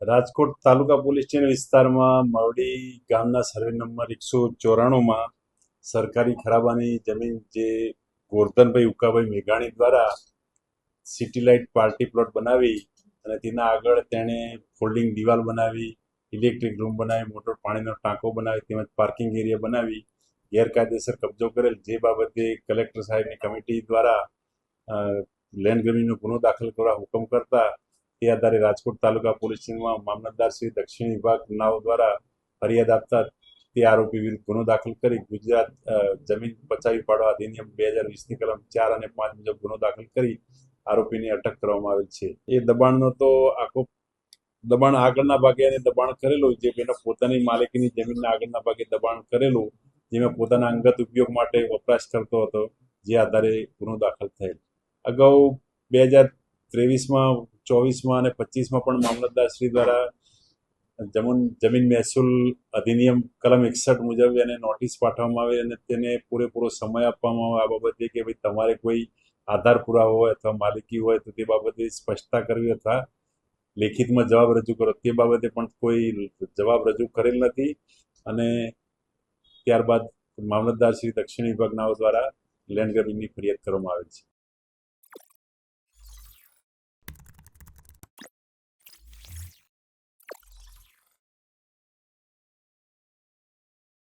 રાજકોટ તાલુકા police station વિસ્તારમાં મવડી ગામના survey number 194માં સરકારી ખરાબાની જમીન જે ગોરધનભાઈ ઉકાભાઈ મેઘાણી દ્વારા સિટી લાઇટ પાર્ટી પ્લોટ બનાવી અને તેના આગળ તેણે ફોલ્ડિંગ દિવાલ બનાવી, ઇલેક્ટ્રિક રૂમ બનાવી, મોટર પાણીનો ટાંકો બનાવી તેમજ પાર્કિંગ એરિયા બનાવી ગેરકાયદેસર કબજો કરેલ, જે બાબતે કલેક્ટર સાહેબની કમિટી દ્વારા લેન્ડ ગ્રેબિંગનો ગુનો દાખલ કરવા હુકમ કરતા તે આધારે રાજકોટ તાલુકા પોલીસ સ્ટેશનમાં મામલતદાર શ્રી દક્ષિણ વિભાગ નાઓ દ્વારા ફરિયાદ આપતા તે આરોપી વિરુદ્ધ ગુનો દાખલ કરી ગુજરાત જમીન પચાવી પાડવા અધિનિયમ 2020ની કલમ 4 અને 5 મુજબ ગુનો દાખલ કરી આરોપીની અટક કરવામાં આવેલ છે। એ દબાણનો તો આખો દબાણ આગળના ભાગે એને દબાણ કરેલું, જે એના પોતાની માલિકીની જમીનના આગળના ભાગે દબાણ કરેલું, જેમાં પોતાના અંગત ઉપયોગ માટે વપરાશ કરતો હતો, જે આધારે ગુનો દાખલ થયેલ। અગાઉ 2023માં, 24માં અને 25માં પણ મામલતદાર શ્રી દ્વારા જમીન મહેસૂલ અધિનિયમ કલમ 61 મુજબ એને નોટિસ પાઠવવામાં આવે અને તેને પૂરેપૂરો સમય આપવામાં આવે આ બાબતે કે ભાઈ તમારે કોઈ આધાર પુરાવો હોય અથવા માલિકી હોય તો તે બાબતે સ્પષ્ટતા કરવી અથવા લેખિતમાં જવાબ રજૂ કરો, તે બાબતે પણ કોઈ જવાબ રજૂ કરેલ નથી અને ત્યારબાદ મામલતદાર શ્રી દક્ષિણ વિભાગના દ્વારા લેન્ડ ગ્રેબિંગની ફરિયાદ કરવામાં આવેલ છે।